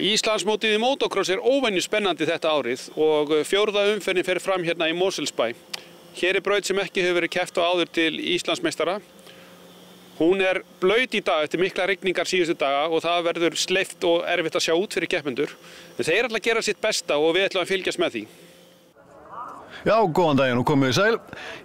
Íslandsmótið í motocross óvenju spennandi þetta árið og fjórða umferðin fer fram hérna í Mosfellsbæ. Hér braut sem ekki hefur verið keppt á áður til Íslandsmeistara. Hún blaut í dag eftir mikla rigningar síðustu daga og það verður sleipt og erfitt að sjá út fyrir keppendur. En þeir ætla að gera sitt besta og við ætlum að fylgjast með því. Já, góðan daginn og komið sæl.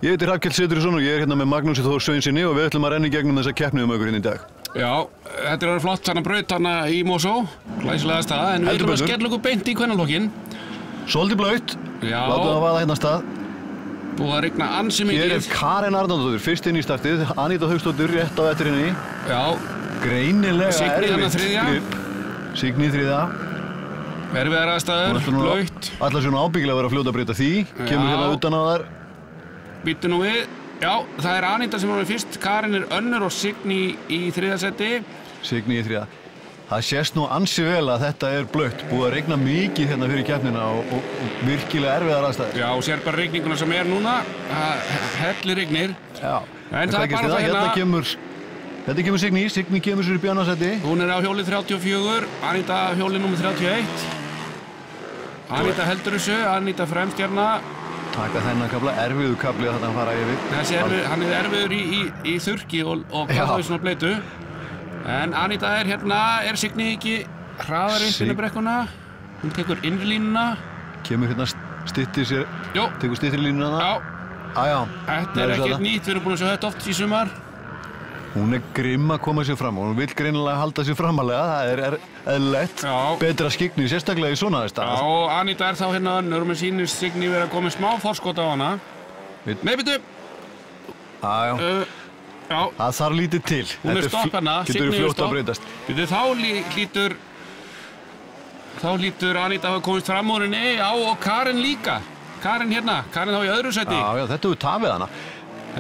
Ég heiti Hrafnkell Sigurðsson og ég hérna með Magnúsi Þór Sveinsinni og við ætlum að renna í gegnum þessa keppni okkur hérna í dag. Já, þetta er flott þarna braut þarna í Mosó, glæsilega staða, en við ætlum að skella okkur beint í kvennaflokkinn. Svolítið blaut, látum það vaða hérna stað. Búið að rigna ansi mikið. Hér Karen Arnardóttir, fyrst inn í startið, Aníta Hauksdóttir rétt á eftir henni. Já. Greinilega erfitt. Signý þriðja. Erfiðar aðstæður, blaut. Ætlar svona ábyggilega að vera fljót að breyta því. Kemur hérna utan á þar. Býttu nú við. Já, það Aníta sem var fyrst, Karen önnur og Signý í þriðja seti. Signý í þriðja. Það sést nú ansi vel að þetta blaut. Búið að regna mikið hérna fyrir keppnina og virkilega erfiðar aðstæður. Já, og sér bara rigninguna sem núna. Hellir rignir. Já. En það bara það hérna. Þetta kemur Signý. Signý kemur sér upp í annað seti. Hún á hjóli 34, Aníta hjóli númer 31. Aníta heldur þessu, Aníta fremst hérna. Taka þennan kafla, erfiðu kafli að þetta fara yfir. Þessi hann erfiður í þurrki og hvað það svona bleitu. En Aníta hérna, Signý ekki hraðar upp inn á brekkuna. Hún tekur innri línuna. Kemur hérna, styttir sér, tekur styttri línuna það. Já. Þetta ekkert nýtt, við erum búin að sjá þetta oft í sumar. Hún grimm að koma sér fram og hún vill greinilega halda sér framalega, það eðlilegt. Betra Signý, sérstaklega í svona stað. Já, og Aníta þá hérna önnur og með sýnir Signý verið að koma smá forskot á hana. Nei, býttu! Já. Það þarf lítið til. Hún stopp hana, Signý fljótt að breytast. Býttu, þá lítur Aníta hafa komist fram úr henni, já, og Karen líka. Karen hérna, Karen þá í öðru seti. Já, þetta hefur tafið hana.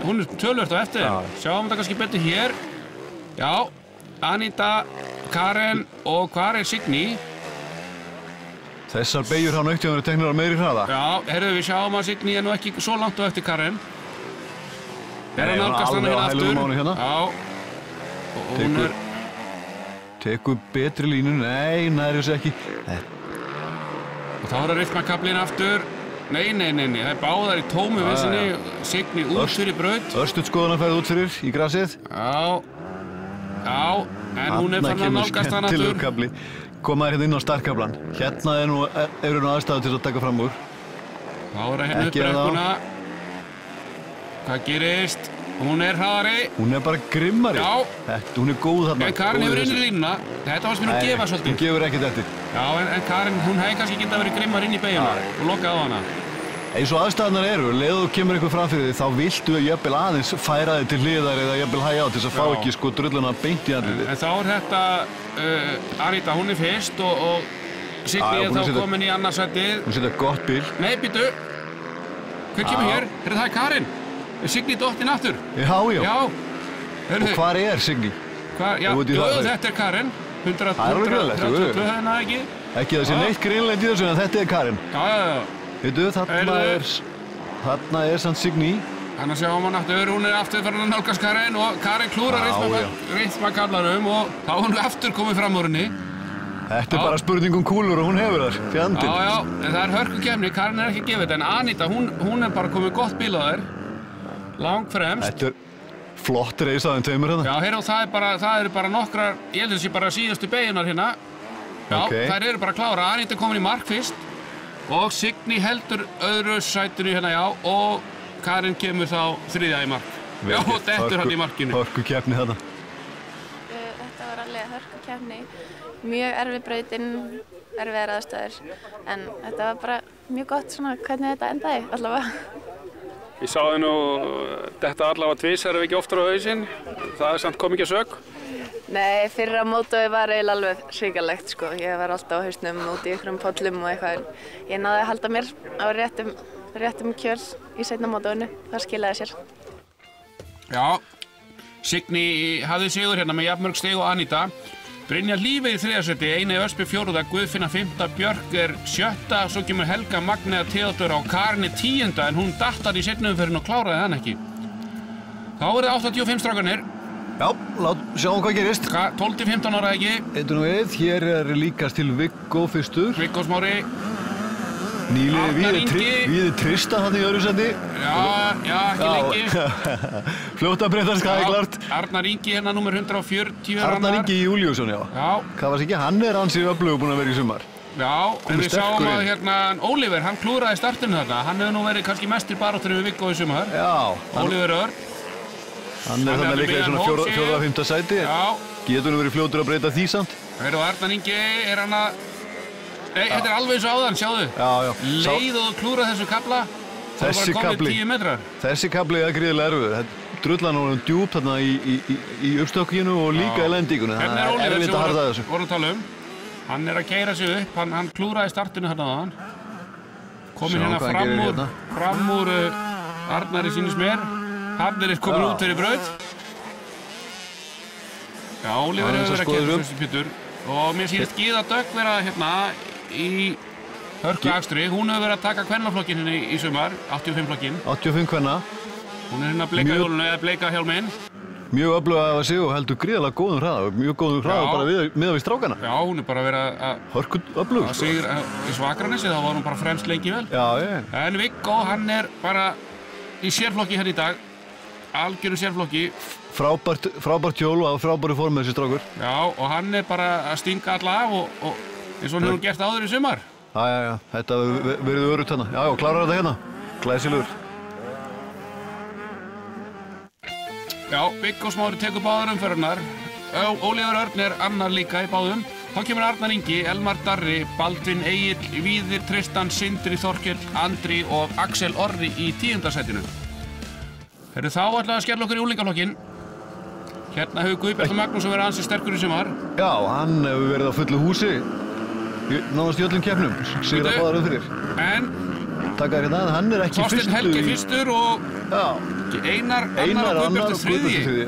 Hún töluvert á eftir. Sjáum þetta kannski betur hér. Já, Aníta, Karen og hvar Signý? Þessar beigjur hafa naukt hjá henni teknar á meiri hraða. Já, herðu við sjáum að Signý nú ekki svo langt á eftir Karen. Að nálgast hana hérna aftur. Já. Og hún tekur betri línu, nei, nær þessu ekki. Og þá rytmakaflinn aftur. Nei, það báðar í tómu vissinni, Signý út fyrir braut. Örstuðskoðunarferð út fyrir í grasið. Já, en hún farin að nálgast hana aftur. Komaður hérna inn á startkaflan. Hérna eru nú aðstæður til að taka fram úr. Þá henni upp brekkuna. Hvað gerist? Hún hraðari. Hún bara grimmari. Já. Hún góð þarna. En Karen hefur inn í línuna. Þetta varst mér að gefa svolítið. Hún gefur ekkert eftir. Já, en Karen, hún hefði kannski getað verið grimmar inn í beigjuna og lokað á hana. Eins og aðstæðunar eru, leið þú kemur eitthvað fram fyrir þig, þá viltu jafnvel aðeins færa þig til hliðar eða jafnvel hægja á til þess að fá ekki drulluna beint í andlitið. En þá þetta, Aníta, hún fyrst og Signý þá komin í annarsætið. Hún setja gott bíl. Nei, býttu. Hver kemur hér? Það Karen. Signý dottinn aftur. Já. Og hvar Signý? Já, þetta Karen. 132 hérna ekki. Ekki það sé neitt greinlegt í þessu en þetta Karen. Já. Veitu, þarna samt Signý. Þannig að sjáum hann aftur, hún aftur farin að nálgast Karen og Karen klúrar rytmakaflanum og þá hún aftur komið fram úr henni. Þetta bara spurning kúlur og hún hefur þar, fjandinn. Já, en það hörkukefni, Karen ekki gefið þetta, en Aníta, hún bara komið gott bíl á þær, langfremst. Þetta flott reis á þeim tveimur hérna. Já, hér og það eru bara nokkrar, ég held að þessi bara síðustu beigjunar hérna. Já, þær eru bara klára, Aníta komin í mark fyrst og Signý heldur öðru sætinu hérna, já, og Karen kemur þá þriðja í mark. Já, dettur hann í markinu. Hörkukeppni þarna. Þetta var alveg hörkukeppni, mjög erfið brautin, erfiðar aðstæður, en þetta var bara mjög gott svona hvernig þetta endaði allavega. Ég sá þau nú, þetta allavega tvisvar ef ekki oftar á hausinn. Það samt kom ekki að sök. Nei, fyrra mótói var eiginlega alveg hrikalegt, sko. Ég var alltaf á hausnum út í einhverjum pollum og eitthvað. Ég náði að halda mér á réttum kjör í seinna mótóinu. Það skilaði sér. Já, Signý hafði sigur hérna með jafnmörg stig og Aníta. Brynja Lífið í þriðasæti, Einey Öspi fjórða, Guðfinna fimmta, Björk sjötta, svo kemur Helga Magnea Theodóra og Karen tíunda en hún dattar í seinni umferðinni og kláraði hann ekki. Þá það 85 strákarnir Já, sjáum hvað gerist. 12-15 ára ekki. Eitur nú við, hér líkast til Viggo fyrstur. Viggo Smári. Nýliði Víði Tristan hann í öðru sendi. Já, ekki lengi. Fljótt að breytast, það klart. Arnar Ingi hérna númer 140. Arnar Ingi Júlíusson, já. Hvað var ekki, hann ansið öflugur búinn að vera í sumar. Já, en við sáum að hérna Oliver, hann klúraði startinu þarna. Hann hefur nú verið kannski mest í baráttunni við Viggo í sumar. Já. Oliver Örn. Hann þarna líka í svona 4. og 5. sæti. Já. Getur nú verið fljótur að breyta því samt. Arnar Ingi hann að... Nei, þetta alveg eins og áðan, sjáðu. Já. Leið og klúra þessu kabla. Þessi kabli. 10 metrar. Þessi kabli gríðarlega erfiður. Drullan var djúp þarna í uppstökkinu og líka í lendingunni. Hérna Oliver sem vorum að tala um. Hann að keyra sig upp, hann klúraði startinu þarna áðan. Kominn hérna fram úr Arnari sýnist mér. Hann komin út fyrir braut. Já, Oliver hefur verið að keyra þessu Pétur. Og mér sýnist Gyða Dögg vera hérna í hörkuakstri. Hún hefur verið að taka kvennaflokkinn hérna í sumar, 85 flokkinn. 85 kvenna. Hún hérna að bleika hjólinu eða bleika hjálminn. Mjög öflug að sig og heldur gríðarlega góðum hraða. Mjög góðum hraða bara miðað við strákana. Já, hún bara verið að... Hörkut öflug. Að sigur í Svakranesi, þá var hún bara fremst lengi vel. Já. En Viggo, hann bara í sérflokki hérna í dag. Algjöru sérflokki. Frábært hjól og frábæru form með þessi strákur. Já, og hann bara að stinga alla af og eins og hann hefur gert áður í sumar. Já. Þetta verið örugt hérna. Já, klárar þetta hérna. Glæsilegur. Já, Viggo Smári tekur báðar umferðarnar. Oliver Örn annar líka í báðum. Þá kemur Arnar Ingi, Elmar Darri, Baldvin Egill, Víðir Tristan, Sindri Þorkell, Andri og Axel Orri í 10. sætinu. Þá ætlaði að skella okkur í úlingaflokkinn. Hérna hefur Guðbjartur Magnússon verið ansi sterkur í sumar. Já, hann hefur verið á fullu húsi. Nánast í öllum keppnum. Sigra báðar fyrir. En... Takkar hérna, hann ekki fyrstur. Þorsteinn Helgi fyrstur og... Já. Einar og Guðbjartur þriðji.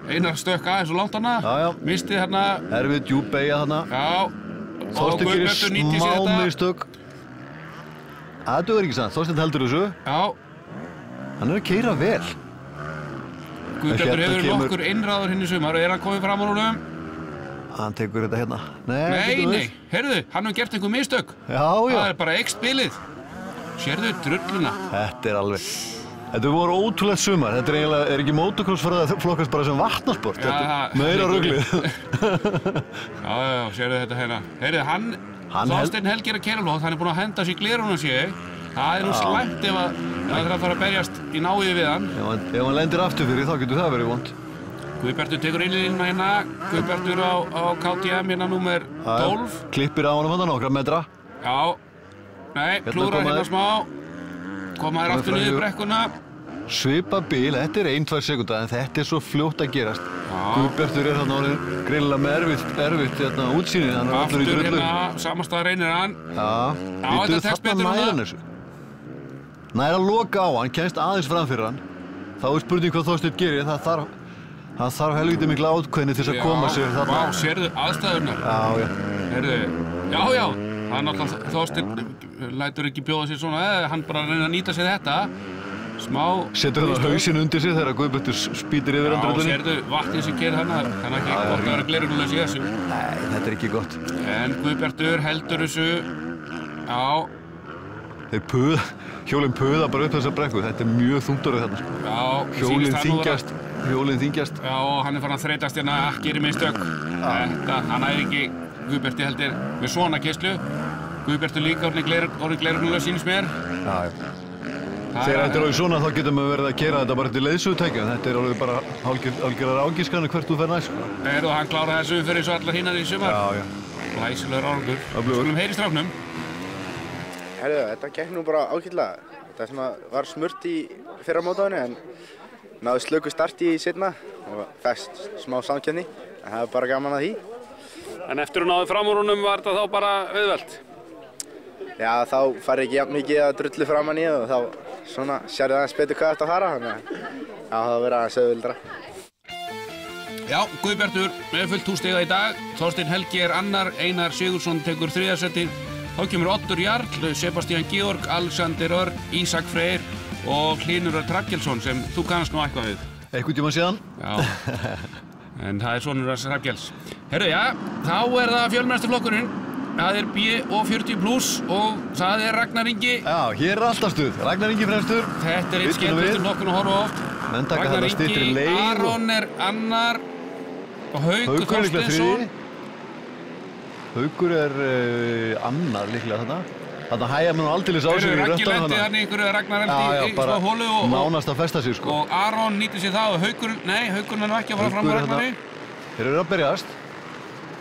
Einar stökk aðeins og langt hana. Já. Mistið hérna... Erfið djúp beygja hana. Já. Þorsteinn gerir smá mistök. Það dugar ekki sant. Þorsteinn heldur þessu. Já. Hann að keyra vel. Guðbjartur hefur nokkur innráður hinn í sumar og hann komið fram á honum. Hann tekur þetta hérna. Nei. Heyrðu, hann hefur gert einhver mistök. Já. Það bara eykst bilið. Sérðu drulluna. Þetta alveg. Þetta voru ótrúlegt sumar. Þetta eiginlega, ekki motocross farið að flokkast bara sem vatnasport. Meira ruglið. Já, sérðu þetta hérna. Heyrðu, Þorsteinn Helgi að keyra flott, hann búinn að henda sér glerunum sér. Það nú slæmt ef það þarf að fara að berjast í náiði við hann. Ef hann lendir aftur fyrir þá getur það verið vont. Guðbjartur tekur innlínuna hérna. Guðbjartur á KTM hérna númer 12. Klippir á honum hann nokkra metra. Já. Nei, klúrar hérna smá. Koma þér aftur niður brekkuna. Svipa bil, þetta 1-2 sekúnda en þetta svo fljótt að gerast. Guðbjartur þarna orðinn greinilega með erfitt hérna útsýnin. Aftur hérna, samastað reynir hann. Já, þetta tekst betur hann það. Nær að loka á hann, kemst aðeins fram fyrir hann. Þá spurning hvað Þorsteinn gerir, hann þarf helvítið mikla átkveðni til að koma sér þarna. Vá, sérðu aðstæðurnar. Já. Heyrðu, já. Hann alltaf, Þorsteinn lætur ekki bjóða sér svona, hann bara reynir að nýta sér þetta. Smá... Setur hann hausinn undir sig þegar Guðbjartur spýtir yfir hann. Já, sérðu vatnið sem gerir hann, kann ekki gott að vera glerugnulegs í þessu. Nei, þetta ekki gott. En Guðbjartur heldur þessu, já. Hjólinn puða bara upp þessa brekku, þetta mjög þungdórið þarna. Já, hjólinn þyngjast. Já, og hann farinn að þreytast hérna, gerir mistök. Hann ekki Guðbjartur heldur með svona keyrslu. Guðbjartur líka orðinn glerugnulegs sýnist mér. Já. Þegar þetta orðið svona þá getum við verið að keyra þetta bara til leiðsögutækja, en þetta orðið bara algjörðar ágiskanir hvert þú fer næst. Og hann kláraði þessu umferð eins og allar hinnar í sumar. Já. Glæsilegur árangur. Skulum heyra í stráknum. Herðu, þetta gekk nú bara ágætlega. Þetta sem var smurt í fyrra mótaðinu en náði slöku starti í seinna og fæst smá samkeppni. En það var bara gaman að því. En eftir að náði fram úr honum var þetta þá bara auðvelt? Já, þá farið ekki jafn mikið að drullu framan í og þá svona sérðu aðeins betur hvað þetta að fara. Þannig að það var verið aðeins auðveldara. Já, Guðbjartur með fullt hússtiga í dag. Þorsteinn Helgi annar, Einar Sigurðsson tekur 3. sæti. Þá kemur Oddur Jarl, Sebastian Georg, Alexander Örn, Ísak Freyr og Hlynur Traggelsson sem þú kannast nú eitthvað við. Einhvern tímann síðan. Já, en það sonur hans Hrafnkels. Herru, já, þá það fjölmennasti flokkurinn. Það B og 40+ og það Ragnar Ingi. Já, hér alltaf stuð. Ragnar Ingi fremstur. Þetta einn skemmtilegasti flokkurinn að horfa oft. Menn taka Ragnar þetta styttri leið. Aron annar og Haukur Þorsteinsson. Haukur annar líklega þarna. Þarna hægja mér nú aldeilis á sig í Raggi röttanum lendi þarna. hann í Ragnar lendi í smá hólu og nánast að festa sig sko. Og Aron nýtti sér það og Haukur, nei, Haukur nú ekki að fara fram á Ragnari. Þeir eru að berjast.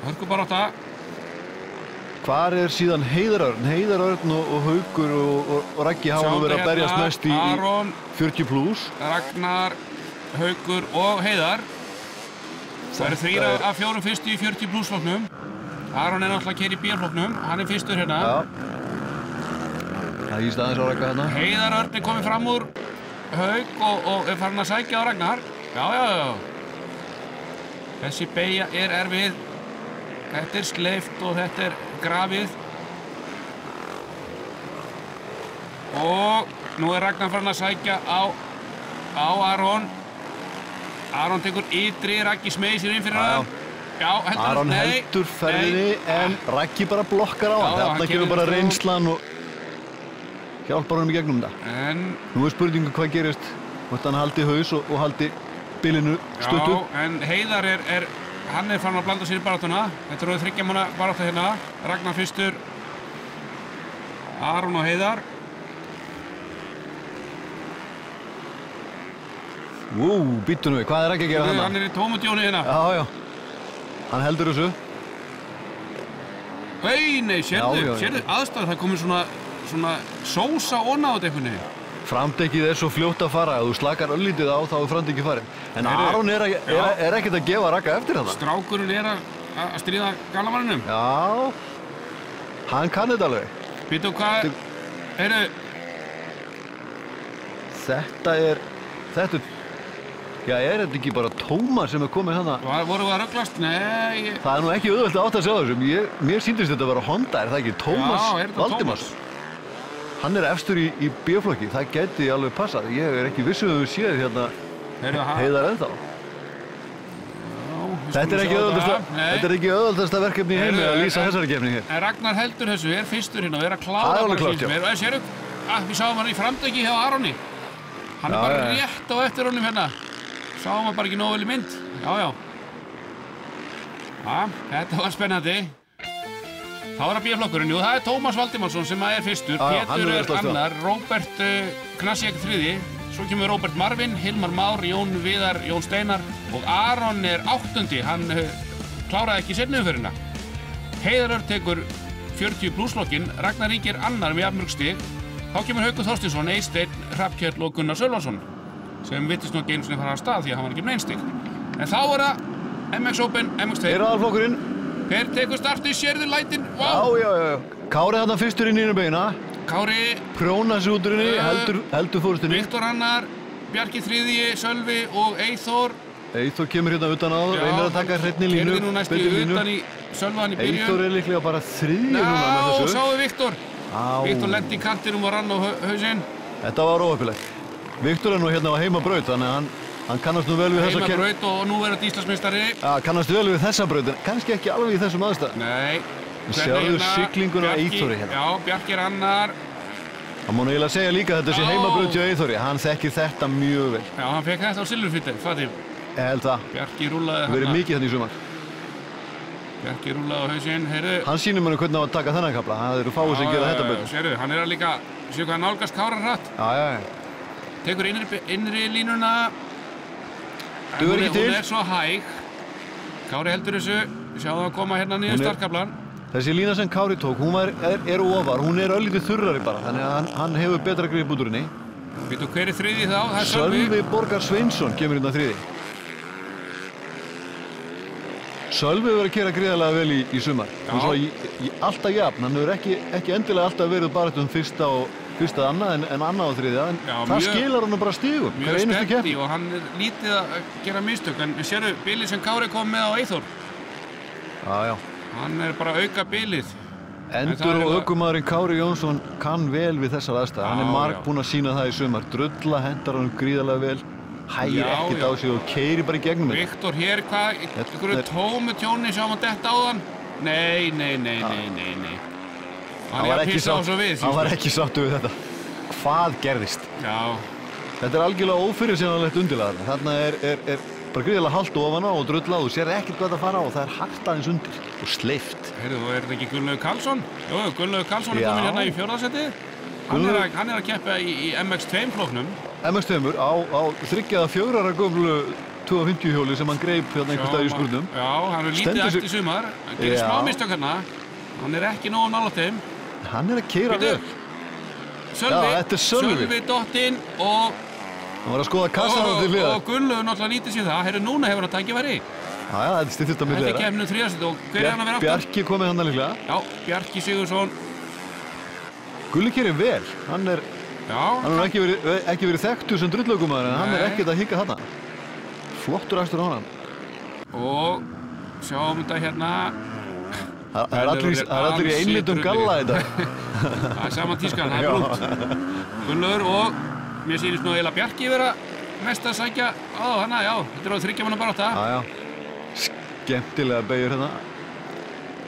Haukur bara átta. Hvar síðan Heiðar Örn? Heiðar Örn og Haukur og Raggi hafa nú verið að berjast mest í Aron, 40+. Ragnar, Haukur og Heiðar. Það eru 3 af 4 fyrstu í 40+ flokknum. Aron náttúrulega að keyra í B-flokknum, hann fyrstur hérna. Já. Það hýst aðeins á Ragga hérna. Heiðar Örn komið fram úr Hauk og farin að sækja á Ragnar. Já. Þessi beygja erfið. Þetta sleift og þetta grafið. Og nú Ragnar farin að sækja á Aron. Aron tekur ytri, Raggi smeið sér inn fyrir hann. Já, Aron heldur ferðinni en Raggi bara blokkar á hann. Þarna kemur bara reynslan og hjálpar honum í gegnum þetta. Nú spurningu hvað gerist. Hvort hann haldi haus og haldi bilinu stuttu. Já, en Heiðar hann farin að blanda sér í baráttuna. Þetta eru 3 manna barátta hérna. Ragnar fyrstur. Aron og Heiðar. Býttu nú við. Hvað Raggi að gera þarna? Hann í tómutjónu hérna. Já. Hann heldur þessu. Nei, sérðu aðstæður. Það komið svona sósa onna á þetta einhvern veginn. Framdekkið svo fljótt að fara. Ef þú slakar öllítið á þá framdekkið farið. En Aron ekkert að gefa Ragga eftir þetta. Strákurinn að stríða gallamanninum. Já. Hann kann þetta alveg. Býtu hvað? Þetta Já, þetta ekki bara Tómas sem komið hana? Voru við að rugglast? Nei. Það nú ekki auðvelt að átta að sjá þessum. Mér sýndist þetta að vera Honda, það ekki? Tómas Valdimars. Hann efstur í B-flokki, það gæti alveg passað. Ég ekki vissu að við séð hérna Heiðar ennþá. Þetta ekki auðveldasta verkefni í heimi að lýsa þessari kefni hér. En Ragnar heldur þessu, fyrstur hérna og að klára bara síðan. Sérðu, við sáum hann í framdegi hjá Aroni. Hann bara rétt á eftir honum hérna. Sáum hann bara ekki nógu vel í mynd. Já. Þetta var spennandi. Þá það B-flokkurinn, jú, það Tómas Valdimarsson sem fyrstur, Pétur annar, Róbert Knasiek þriði, svo kemur Róbert Marvin, Hilmar Már, Jón Viðar, Jón Steinar og Aron 8. Hann kláraði ekki seinni umferðina. Heiðar Örn tekur 40+ flokkinn, Ragnar Ingi annar með jafnmörg stig. Þá kemur Haukur Þorsteinsson, Eysteinn, Hrafnkell og Gunnar Sölvason sem virtist nú ekki einu sinni fara af stað því að hann var ekki með nein stig. En þá það MX Open, MX2. Aðalflokkurinn. Hver tekur startið, sérðu lætin? Já. Kári þarna fyrstur inn í beina. Kári. Prjóna sig út úr henni, heldur fórstunni. Viktor annar, Bjarki þriðji, Sölvi og Eyþór. Eyþór kemur hérna utan á, reynir að taka hreinni línu. Keyrði nú næstu utan í Sölvan í byrjun. Eyþór líklega bara þriðji núna með þessu. Já, sáu Viktor. Viktor lendi í kantinum og rann á hausinn. Þetta var óheppilegt. Viktor nú hérna á heimabraut, þannig að hann kannast nú vel við þessa keppni. Heimabraut og nú verður Íslandsmeistari. Já, kannast vel við þessa braut, en kannski ekki alveg í þessum aðstæðum. Nei. Sjáðu siglinguna á Eyþóri hérna. Já, Bjarki annar. Það má nú eiginlega segja líka að þetta sé heimabraut hjá Eyþóri. Hann þekkir þetta mjög vel. Já, hann fekk þetta á silfurfíti, Fatih. Ég held það. Bjarki rúllaði verið mikið þannig í sumar. Bjarki rúllaði á hausinn, heyrðu. Hann sýnir manni hvernig á að taka þennan kafla. Það eru fáið sem gera þetta betur. Sérðu, hann að líka, séu hvað nálgast Kára hratt. Já. Tekur innri línuna. Dugur ekki til. Hún svo hæg. Kári heldur þessu. Við sjáum það að koma hérna niður startkaflan. Þessi lína sem Kári tók, hún ofar. Hún örlítið þurrari bara. Þannig að hann hefur betra grip út úr henni. Veitu hver þriðji þá? Það Sölvi Borgar Sveinsson kemur hérna þriðji. Sölvi hefur verið að keyra gríðarlega vel í sumar. Hún svo í alltaf jafn. Hann hefur ekki endilega alltaf verið bara fyrsta annað en annað og þriðja. Það skilar hann bara stigum. Mjög sterkt og hann lítið að gera mistök. En við séum bilið sem Kári kom með á Eyþór. Já. Hann bara auka bilið. Endur og ökumaðurinn Kári Jónsson kann vel við þessar aðstæður. Hann margbúinn að sýna það í sumar. Drulla hendar hann gríðarlega vel. hægir ekkert á sig og keyrir bara í gegnum þetta. Viktor hér, hvað, einhverju tómu tjóni sjáum að detta á þann? Nei. Hann er að pissa á svo við. Hann var ekki sáttur við þetta. Hvað gerðist? Já. Þetta er algjörlega ófyrirsjáanlegt undirlega. Þarna er bara gríðilega halt ofan á og drullað og sér ekkert hvað það fara á og það er hart aðeins undir og sleift. Heyrðu, er þetta ekki Gunnlaugur Karlsson? Jú, Gunnlaugur Karlsson er komin hérna í 4. sæti. Hann er að keppa í MX2 flokknum. MX2 á 3-4 ára gömlu 250 hjóli sem hann greip hérna einhvers staðar í spurnum. Já, hann er lítið eftir í sumar. Hann gerir smá mistök hérna. Hann er ekki nógu nálægt þeim. Hann er að keyra vel. Sölvi dottinn og hann var að skoða kassan til hliðar. Og Gunnlaugur náttúrulega nýtir sér það. Heyrðu, núna hefur hann tækifæri. Já, þetta styttist á milli þeirra. Þetta er keppnin 3. sæti og hver er hann að vera aftur? Bjarki komið hann líklega. Já, Bjarki Sigurðsson. Gulli keyrir vel. Hann hefur ekki verið þekktur sem drullaugumaður en hann er ekkert að hika þarna. Flottur akstur á hann. Og sjáum þetta hérna. Það er allir í einlitum galla þetta. Það er saman tískan, það er brúnt. Gunnlaugur og mér sýnist nú eiginlega Bjarki vera mest að sækja á hana, já. Þetta er á 3 manna barátta. Já. Skemmtilega beygjur hérna.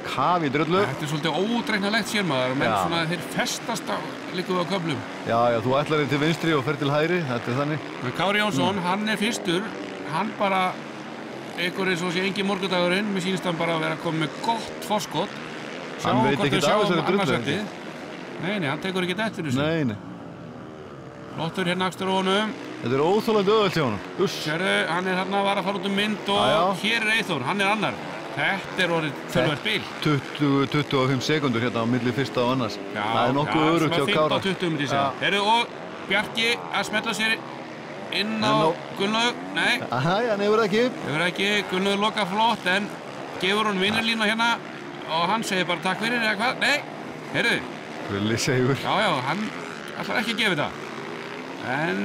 Kafi drullu. Þetta er svolítið ódreiknarlegt sér maður, menn svona þeir festast líka á köflum. Já, þú ætlar þig til vinstri og fer til hægri, þetta er þannig. Men Kári Jónsson, hann er fyrstur, hann bara einhver eins og sé engi morgundagurinn, mér sýnist hann bara að vera komið með gott forskot. Hann veit ekki af þessari drullu. Nei, hann tekur ekki eftir þessu. Nei. Flottur hérna akstur á honum. Þetta er óþolandi öðvöld hjá honum. Sérðu, hann er hérna að vara að fara út mynd og hér er Eyþór, hann er annar. Þetta er orðið tölvöld bíl. 25 sekundur hérna á milli fyrsta og annars. Það er nokkuð örugt hjá Kára. 15-20 myndi ég segja. Heyrðu, og Bjarki að smetla sér inn á Gunnlaug. Nei. Hann hefur ekki. Gunnlaug loka flott en gefur hún vinnarlínu hérna og hann segir bara takk fyrir eða hvað. Nei, heyrðu. Villi segur. Já, hann ætlar ekki að gefa þetta. En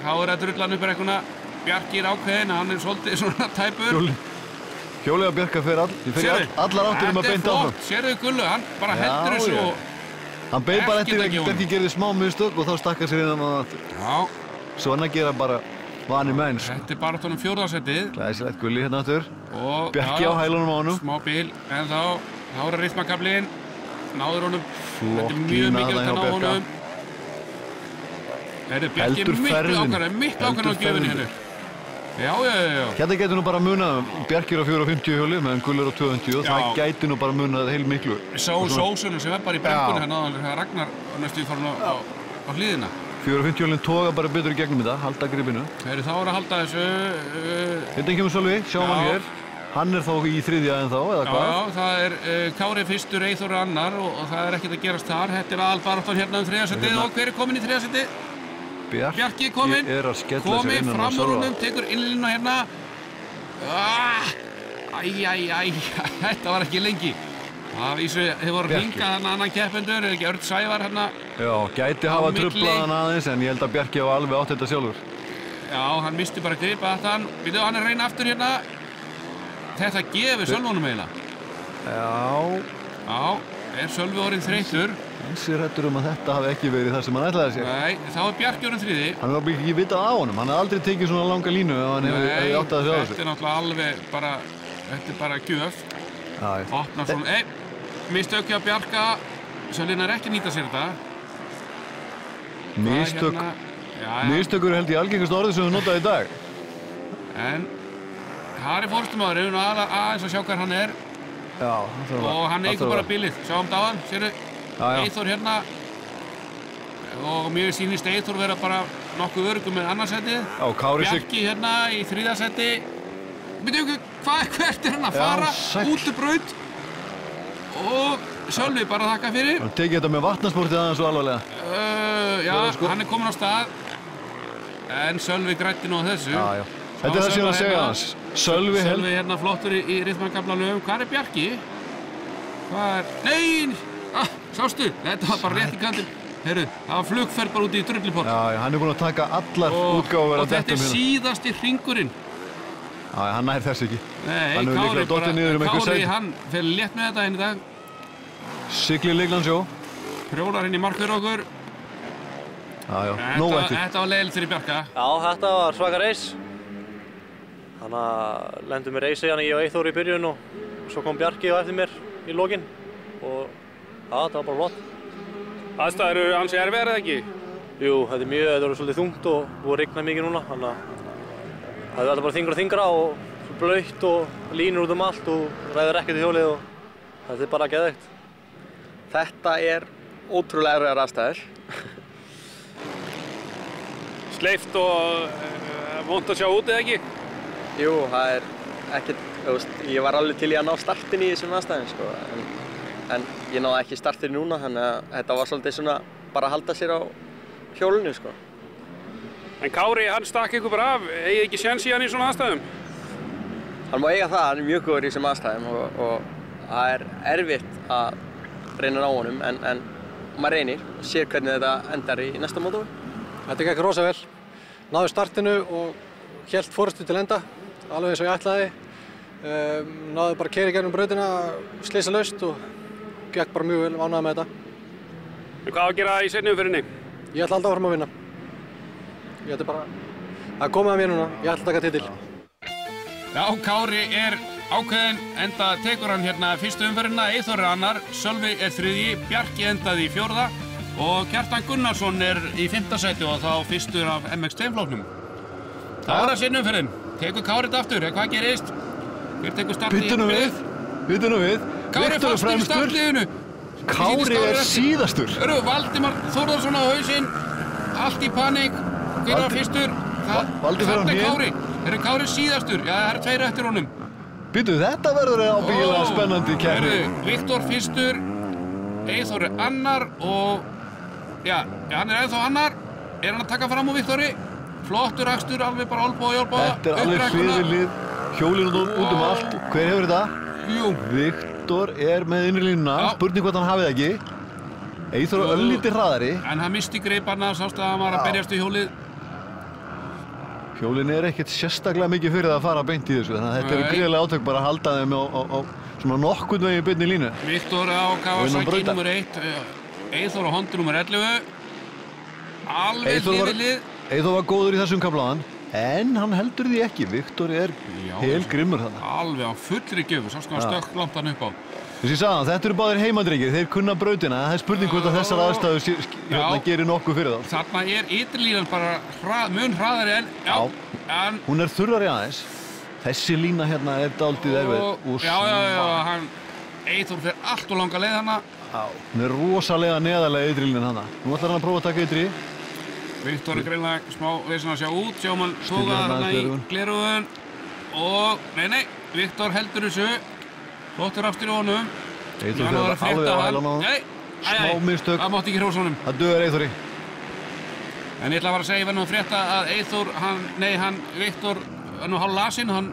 þá er að drullan upp brekkuna. Bjarki er ákveðin, hann er svolítið svona tæpur. Hjólið að Bjarka fer allar áttir að beint áfram. Sérðu Gunnlaug, hann bara heldur þessu og hann beið bara eftir að Bjarki gerði smá mistök og þá stakkar sér innan á aftur. Já. Svona gera bara vanir menn. Þetta er bara tónum 4. sætið. Glæsilegt Gulli hérna aftur. Og Bjarki á hælunum á honum. Smá bíl, en þá er rytmakablinn. Náður honum. Flott þetta er mjög mikilvægt að ná honum. Bjarki er miklu ákvæðan á gjöfinni hennu. Já. Hérna getur nú bara munað, Bjarki er á 450 hjóli meðan Gulli er á 250 og það gæti nú bara munað heil miklu. Sáum sósunum sem er bara í brengunni hérna þegar Ragnar næstu í farin á hlýðina. 450 hjólinn toga bara betur í gegnum þetta, halda gripinu. Þá er að halda þessu. Hérna kemur Sölvi, sjáum hann hér. Hann er þá í 3. en þá, eða hvað? Já, það er Kári fyrstur, Eyþór annar og það er ekkert að gerast þar. Þetta er aðalbaráttan hérna 3. sætið og hver er komin í 3. sætið? Bjarki kominn, komið fram úr húnum, tekur innlínu hérna. Þetta var ekki lengi. Það hefur hringað hann annan keppendur, er ekki Örn Sævar hérna. Já, gæti hafa trublað hann aðeins en ég held að Bjarki hafa alveg átt þetta sjálfur. Já, hann misti bara gripa þetta. Hann er að reyna aftur hérna. Þetta gefur Sölvunum eiginlega. Já, er Sölvi orðinn þreyttur. Sér hættur að þetta hafi ekki verið það sem hann ætlaði sér. Nei, þá er Bjarki orðinn 3. Hann hefur ekki vitað á honum, hann hefði aldrei tekið svona langa línu ef hann hefði átt að sjá þessu. Þetta er náttúrulega alveg bara gjöf. Opnar svona, mistök hjá Bjarka, Sölvin er ekki að nýta sér þetta. Mistök eru held ég algengast orðið sem við notaði í dag. En það er fórstumaðurinn og aðeins að sjá hvað hann er. Og hann eigur bara bílið, sjáum þetta á hann, sérðu, Eyþór hérna og mér sýnist Eyþór vera bara nokkuð öruggur með annarsætið. Bjarki hérna í 3. sæti. Hvert er hann að fara út úr braut og Sölvi bara þakka fyrir. Hann tekið þetta með vatnasportið aðeins svo alvarlega. Já, hann er komin á stað en Sölvi grætti nú á þessu. Þetta er það sem að segja hans. Sölvi hérna flottur í rytmangaflanum. Hvað er Bjarki? Nei! Sástu? Þetta var bara rétt í kantinn. Heyrðu, það var flugferð bara út í drullipott. Já, hann er búinn að taka allar útgáfur af þetta er síðasti hringurinn. Já, hann nær þess ekki. Nei, Kári, hann fer létt með þetta henni í dag. Siglir Liglandsjó. Prjólar henni í mark fyrir okkur. nóg eftir. Þetta var leiðilegt fyrir Bjarka. Já, þetta var svaka reis. Þannig að lendum við reisi ég og Eyþór í byrjun og svo kom Bjarki á eftir mér í lokin og þetta var bara flott. Aðstæður eru ansi erfiðar eða ekki? Jú, þetta er svolítið þungt og búið að rigna mikið núna, þannig að það verður bara þyngra og þyngra og blautt og línur út allt og ræður ekkert í hjólið og þetta er bara geðveikt. Þetta er ótrúlega erfiðar aðstæður. Sleipt og vont að sjá út eða ekki? Jú, það er ekkert, ég var alveg til í að ná startin í þessum aðstæðum, sko, en ég náði ekki startin núna, þannig að þetta var svolítið svona bara að halda sér á hjólinu, sko. En Kári, hann stakk ykkur bara af, eigið ekki séns í hann í svona aðstæðum? Hann má eiga það, hann er mjög góður í þessum aðstæðum og það er erfitt að reyna á honum, en maður reynir og sér hvernig þetta endar í næsta móti. Þetta gekk rosa vel. Náðu startinu og hélt forystu til enda, alveg eins og ég ætlaði. Náðu bara að keyra í gegnum brautina slysalaust og gekk bara mjög vel, ánægður með þetta. En hvað á að gera í seinni umferðinni? Ég ætla alltaf áfram að vinna. Ég ætla bara að koma að mér núna, ég ætla að taka titil. Já, Kári er ákveðinn, enda tekur hann hérna fyrstu umferðina, Eyþór er annar, Sölvi er þriðji, Bjarki endaði í fjórða og Kjartan Gunnarsson er í 5. sæti og þá fyrstur af MX2-flokknum. Það var að seinni umferðin. Tekur Kári þetta aftur, hvað gerist? Hver tekur startið? Bíddu nú við. Kári er fastur í startliðinu. Kári er síðastur. Valdimar Þórðarsson á hausinn, allt í paník. Hver var fyrstur? Þarna Kári. Kári síðastur. Já, það eru 2 eftir honum. Bíddu, þetta verður ábyggilega spennandi keppni. Viktor fyrstur, Eyþór er annar og hann er ennþá annar. Er hann að taka fram á Viktori? Flottur akstur, alveg bara olnboga í olnboga. Þetta er alveg hliðilið, hjólinn út allt. Hver hefur þetta? Jú. Viktor er með innri línuna, spurning hvort hann hafið ekki. Eyþór er örlítið hraðari. En hann misti greiparna, sást að hann var að berjast í hjólið. Hjólinn er ekkert sérstaklega mikið fyrir það að fara beint í þessu, þannig að þetta eru gríðarlega átök bara að halda þeim á svona nokkurn veginn beinni línu. Viktor á Kawasaki nr. 1, Eyþór á Honda nr. 11. Alveg hliðilið. Eyþór var góður í þessum kaflaðan, en hann heldur því ekki. Viktor er helgrimmur þarna. Alveg á fullri gjöfu, sást hann stökk langt hann upp á. Þess að ég sagði hann, þetta eru báðir heimadrengir, þeir kunna brautina, það er spurning hvort að þessar aðstæður gerir nokkuð fyrir þá. Þarna er ytri-línan bara mun hraðari en... Hún er þurrari aðeins. Þessi lína hérna er dálítið erfið. Eyþór fer allt og langa leið hana. Hún er rosalega neðarlega ytri-línan hana. Nú ætlar hann að prófa að taka ytri. Viktor er greinlega smá veginn að sjá út, sjáum hann tóka þarna í gleraugun. Og, nei, Viktor heldur þessu. Flottur aftur í honum. Eyþór fyrir alveg að hæla hann. Smá mistök. Það mátti ekki hrósa honum. Það dugar Eyþóri. En ég ætla bara að segja, ég verði nú að frétta að Eyþór, Viktor er nú hálf lasinn, það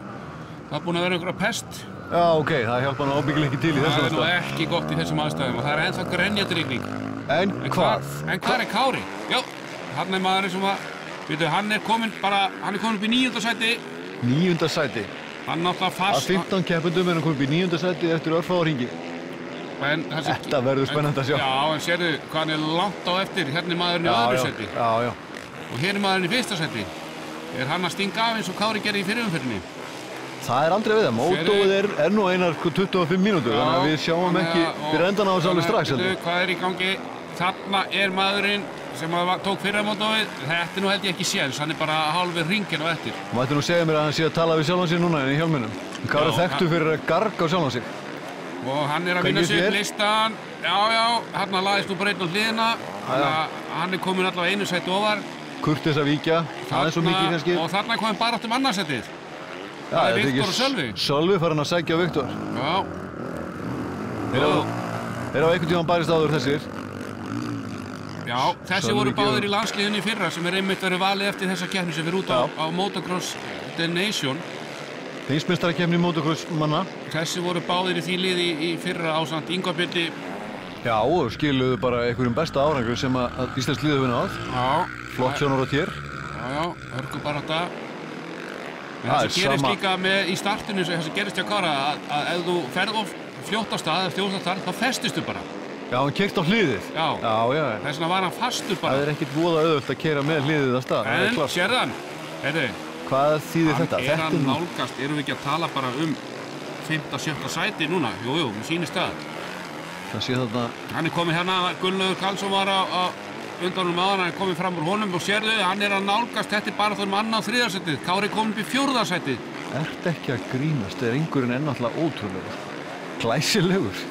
er búin að vera einhverja pest. Já, ok, það hjálpa hann ábyggilega ekki til í þessum aðstæðum. Það er nú ekki gott í þessum aðstæðum og það er ennþá grenjandi rigning. En hvað? En hvað er Kári? Já, hann er maðurinn sem að, hann er komin upp í 9. sæti. 9. sæti? Hann náttúrulega fast... Að 15 keppendum er hann komið upp í 9. sæti eftir örfáa hringi. Þetta verður spennandi að sjá. Já, en sérðu hvað hann er langt á eftir. Hérna er maðurinn í öðru sæti. Já. Og hérna er maðurinn í 1. sæti. Er hann að stinga af eins og Kári gerði í fyrri umferðinni? Það er aldrei við það. Mótóið er nú einar 25 mínútur, þannig að við sjáum ekki fyrir endan á þessu alveg strax. Hvað er í gangi? Þarna er maðurinn sem tók fyrra mótóið. Þetta nú held ég ekki séns, hann er bara hálfur hringinn á eftir. Þú mætti nú segja mér að hann sé að tala við sjálfan sig núna í hjálminum. Kári þekktu fyrir að garga á sjálfan sig. Og hann er að vinna sig upp listan. Já, hann laðist nú bara einn á hliðina. Hann er komin allavega 1 sæti ofar. Kurteis að víkja, það er svo mikið kannski. Og þarna kom hann bara áttum annarsætið. Það er Viktor og Sölvi. Sölvi farin að sækja á Viktor. Já. Þeir hafa einhvern tímann barist áður þessir. Já, þessi voru báðir í landsliðinu í fyrra sem er einmitt verið valið eftir þessa keppni sem fyrir út á Motocross The Nation. Heimsmeistarakeppni Motocross manna. Þessi voru báðir í því liði í fyrra ásamt Ingvar Birni. Já, og skiluðu bara einhverjum besta árangur sem að íslensk liði vinna áð. Já. Flott sjónar á tér. Já, hörku bara þetta. En þessi gerist líka í startinu, þessi gerist hjá Kára að ef þú ferð of fljótt á stað, þá festistu bara. Já, hann keyrt á hliðið. Já. Já. Þess vegna var hann fastur bara. Það ekkert voða auðvelt að keyra með hliðið að stað. En, sérðan, heyrðu. Hvað þýðir þetta? Hann að nálgast, erum við ekki að tala bara 5. 7. sæti núna? Jú, mér sýnist það. Það sé þarna... Hann komið hérna, Gunnlaugur Karlsson var á undanum áðan, hann komið fram úr honum og sérðu, hann að nálgast, þetta bara þar annað 3. sætið. Kári komið upp í 4. sætið. Ert ekki að grínast, engurinn náttúrulega ótrúlegur. Glæsilegur.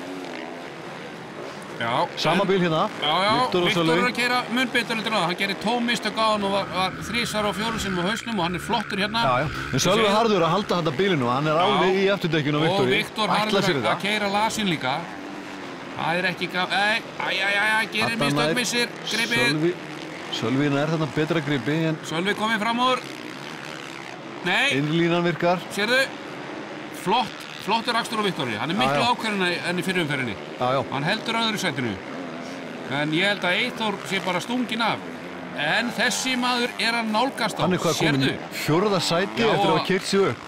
Já. Sama bíl hérna. Já. Viktor er að keyra mun betur en það. Hann gerir tómistök á hann og var 3 og 4 sinnum á hausnum og hann er flottur hérna. Já. En Sölvi Harður að halda þetta bílinu og hann er alveg í afturdekkjunu á Viktori. Og Viktor Harður að keyra lasinn líka. Það ekki gerir mistökmissir, gripið. Sölvi er þarna betra gripi en... Sölvi komið fram úr. Nei. Innlínan virkar. Sérðu, flottur akstur á Viktori. Hann er miklu ákveðin enn í fyrirumferðinni. Já. Hann heldur öðru sætinu. En ég held að Eyþór sé bara stunginn af. En þessi maður er að nálgast á. Hann er hvað komin í 4. sæti eftir að hafa keyrt sig upp.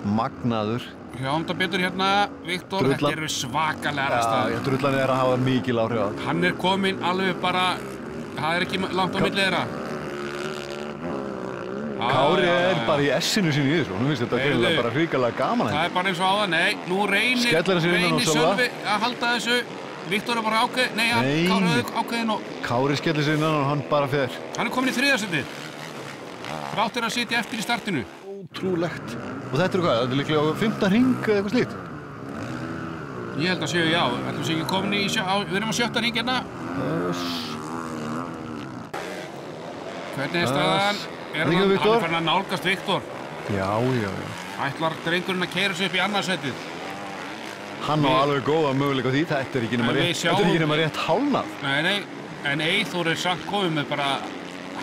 Magnaður. Hjámda betur hérna, Viktor. Þetta eru svakalega aðstæður. Já, drullan er að hafa mikil áhrif á. Hann er komin alveg bara, það er ekki langt á milli þeirra. Kári er bara í essinu sínu í þessu. Hún finnst þetta greinilega bara hrikalega gaman. Það er bara eins og áðan, nei, nú reynir Sölvi að halda þessu. Viktor er bara ákveðin, Kári ákveðin og... Kári skellir sig innan og hann bara fer. Hann er komin í 3. sætið. Þrátt að sitja eftir í startinu. Ótrúlegt. Og þetta er hvað? Þetta er líklega á 5. hring eða eitthvað slíkt? Ég held að séu, já. Ætlum sé ekki komin í... Við erum á 7. hring hérna. Hvernig er staðan? Hann er farin að nálgast Viktor. Já. Ætlar drengurinn að keyra sig upp í annað sætið. Hann á alveg góða möguleika á því. Þetta er ekki nema rétt hálnað. Nei. En Eyþór er samt komið með bara...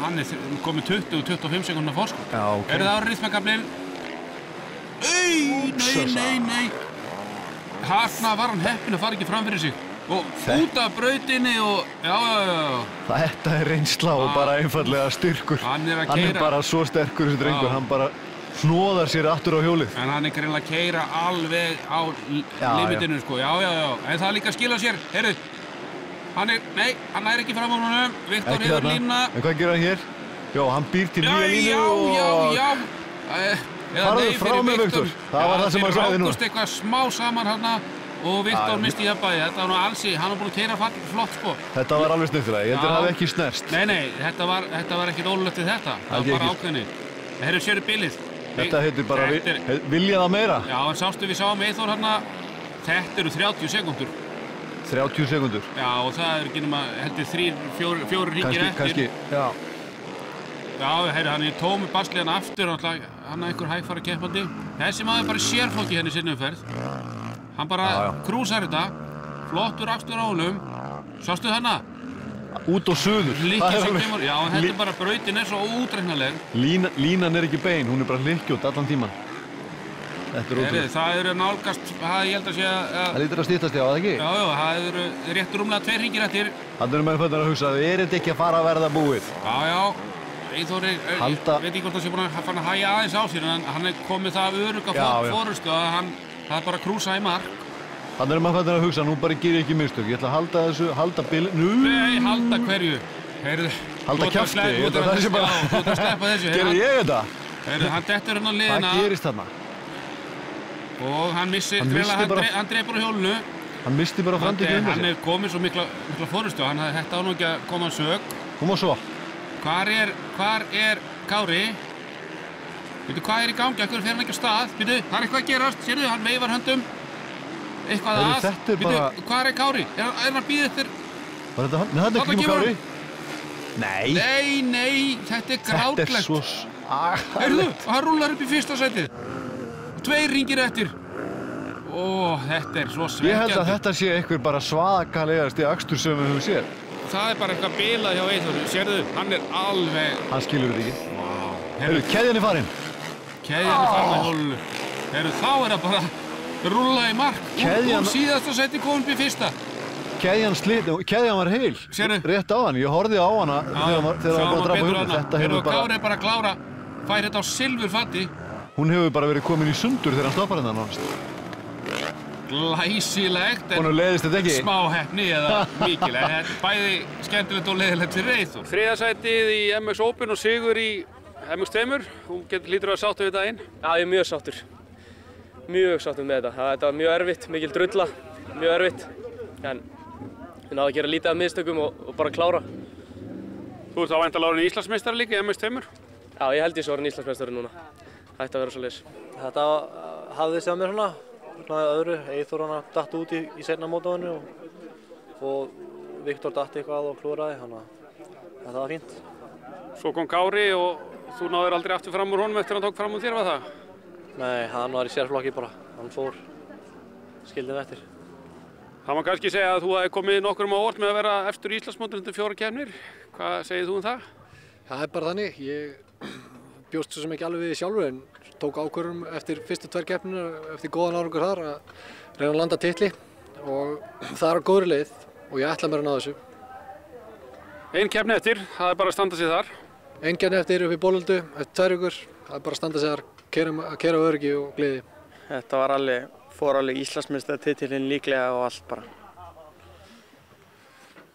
Hann er komið 20-25 sekúndna fórskot. Já, ok. Eru það á rytmakablinn? Nei. Þarna var hann heppinn að fara ekki fram fyrir sig. Og út af brautinni og... Já. Þetta er reynsla og bara einfallega styrkur. Hann er bara svo sterkur þessi drengur. Hann bara hnoðar sér aftur á hjólið. En hann er greinilega að keyra alveg á limitinu, sko. Já. En það líka skila sér. Heyrðu, hann er ekki fram á honum. Viktor hefur línuna. En hvað gerir hann hér? Já, hann býr til nýja línu. Já. Farðu frá með Viktor. Það var það sem hann sagði nú. Þeir rákust eitthvað smá saman hérna. Og Viktor misti jafnvægi, þetta var nú alls hann var búinn að keyra flott sko. Þetta var alveg snurðulega, ég heldur að það hafi ekki snerst. Nei, þetta var ekkert ólulegt við þetta, það var bara ákveðni. Herru, sérðu bilið. Þetta heitir bara vilja það meira. Já, en sástu við sáum Eyþór hérna, þetta eru 30 sekúndur. 30 sekúndur? Já, og það er ekki nema, heldur 3-4 hringir eftir. Kannski, já. Já, herru, hann er tómi basli hann aftur, hann er einhver hægfara keppandi. Þessi maður bara sérflokki henni sinni umferð. Hann bara krúsar þetta, flottur akstur á honum, sástu hana? Út og suður. Já, en þetta er bara, brautin er svo óútreiknanleg. Línan er ekki bein, hún er bara hlykkjótt allan tíman. Þetta er ótrúlega. Það eru nálgast, ég held að sé að... Það lítur að styttast, já, það ekki? Já, það eru rétt rúmlega 2 hringir eftir. Þannig eru menn að hugsa, er þetta ekki að fara að verða búið? Já. Eyþór veit ekki hvort það sé búin að fara að hægja aðeins á sér, en hann er komið það öruga fórustu að það er bara að krúsa í mark. Þannig er maður að hugsa, nú bara gerir ekki mistök. Ég ætla að halda þessu, halda bílinn. Nei, halda hverju? Heyrðu, halda kjafti, það sé bara... Þú ert að sleppa þessu. Gerði ég þetta? Heyrðu, hann dettur hérna á liðina. Hvað gerist þarna? Og hann hann dreipur á hjólinu. Hann misti bara framtíkinu undir sig. Hann er komið svo mikla fórustu, þetta á nú ekki að koma að sög. Hún má svo. Hvar er Kári? Veitu, hvað er í gangi? Akkur fer hann ekki á stað? Veitu, það er eitthvað að gerast. Sérðu, hann veifar höndum. Eitthvað að. Veitu, hvað er Kári? Er hann að bíða eftir? Þetta er ekki Kári. Nei, þetta er grátlegt. Þetta er svo... Heyrðu, hann rúlar upp í 1. sætið. 2 hringir eftir. Þetta er svo svekkjandi. Ég held að þetta sé eitthvað bara svakalegasti akstur sem við höfum séð. Það er bara eitthvað bilað hjá Eyþóri. Sérðu, hann er alveg... Hann skilur þetta ekki. Heyrðu, keðjan er farin. Keðjan er farin með hólunu. Heyrðu, þá er það bara rúlla í mark. Úr síðasta sæti komum við 1. Keðjan var heil. Sérðu? Rétt á hann. Ég horfði á hana þegar það var bara að drapa hurðu. Þetta hefur bara... Kári er bara að klára. Fær þetta á silfurfatti. Hún hefur bara verið komin í sundur þegar hann stoppar hennar nánast. glæsilegt. Honum leiðist þetta ekki? Smá heppni eða mikil, en þetta er bæði skemmtilegt og leiðilegt fyrir Eyþór. Þriðja sætið í MX Open og sigur í MX2. Þú hlýtur að vera sáttur við daginn? Já, ég er mjög sáttur. Mjög sáttur með þetta. Þetta var mjög erfitt, mikil drulla, mjög erfitt. En ég náði að gera lítið af miðstökum og bara klára. Þú ert þá væntanlega orðinn Íslandsmeistari líka í MX2? Já, ég held ég sé orðinn Íslandsmeistari núna. Það ætti að vera svoleiðis. Þetta hafði sig á mér svona öðru. Eyþór datt út í seinna mótinu og Viktor datt eitthvað og klúraði, þannig að þetta var fínt. Svo kom Kári og þú náðir aldrei aftur fram úr honum eftir að hann tók fram úr þér, var það? Nei, hann var í sérflokki bara. Hann fór, skildi hann eftir. Það má kannski segja að þú hefði komið nokkrum á óvart með að vera efstur í Íslandsmótinu undir 4 keppnir. Hvað segir þú um það? Það er bara þannig. Ég bjóst svo sem ekki alveg við sjálfur en tók ákvörðun eftir fyrstu 2 keppnir, eftir góðan árangur þar, að reyna að landa titli og það er á góðri leið og ég ætla mér að ná þessu. Ein keppni eftir, það er bara að standa sig þar. Ein keppni eftir upp í Bólöldu, eftir 2 vikur, það er bara að standa sig þar, keyra á öryggi og gleði. Þetta var fór alveg Íslandsmeistaratitilinn líklega og allt bara.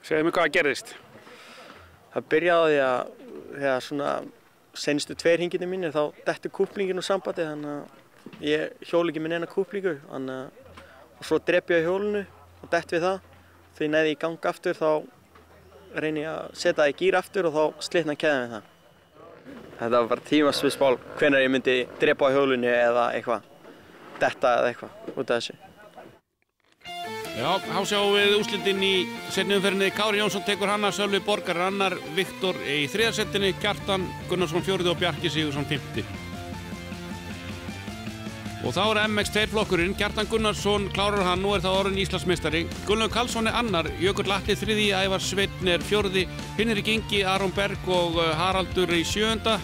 Segðu mér hvað gerðist? Það byrjaði á því að þegar svona seinustu 2 hringirnir mínir þá dettur kúplingin úr sambandi, þannig að ég hjóla ekki með neina kúplingu, og svo drep ég á hjólinu og dett við það. Þegar ég næði í gang aftur þá reyni ég að setja það í gír aftur og þá slitnaði keðjan við það. Þetta var bara tímaspursmál hvenær ég myndi drepa á hjólinu eða eitthvað, detta eða eitthvað út af þessu. Já, þá sjáum við úrslitin í seinni umferðinni. Kári Jónsson tekur hana, Sölvi Borgar annar, Viktor í 3. sætinu, Kjartan Gunnarsson 4. og Bjarki Sigurðsson 5. Og þá er MX2 flokkurinn, Kjartan Gunnarsson klárar hann, nú er það orðinn Íslandsmeistari. Gunnlaugur Karlsson er annar, Jökull Atli 3., Ævar Sveinn er 4., Hinrik Ingi, Aron Berg og Haraldur í 7.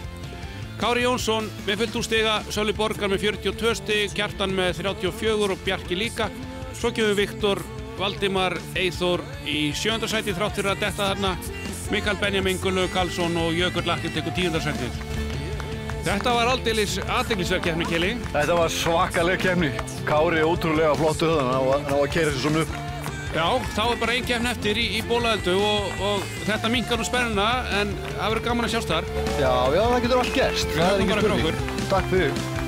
Kári Jónsson með fullt úr stiga, Sölvi Borgar með 42 stig, Kjartan með 34 og Bjarki líka. Svo kemur Viktor Valdimar Eyþór í 7. sæti þrátt fyrir að detta þarna. Mikael Benjamin, Gunnlaugur Karlsson og Jökull Atli tekur 10. sætið. Þetta var aldeilis athyglisverð keppni, Keli. Þetta var svakaleg keppni. Kári ótrúlega flottu höfðan, hann á að keyra þessu svona upp. Já, þá er bara ein keppni eftir í Bólaöldu og þetta minnkar nú spennuna, en það verður gaman að sjást þar. Já, það getur allt gerst. Það er ekki spurning. Takk fyrir.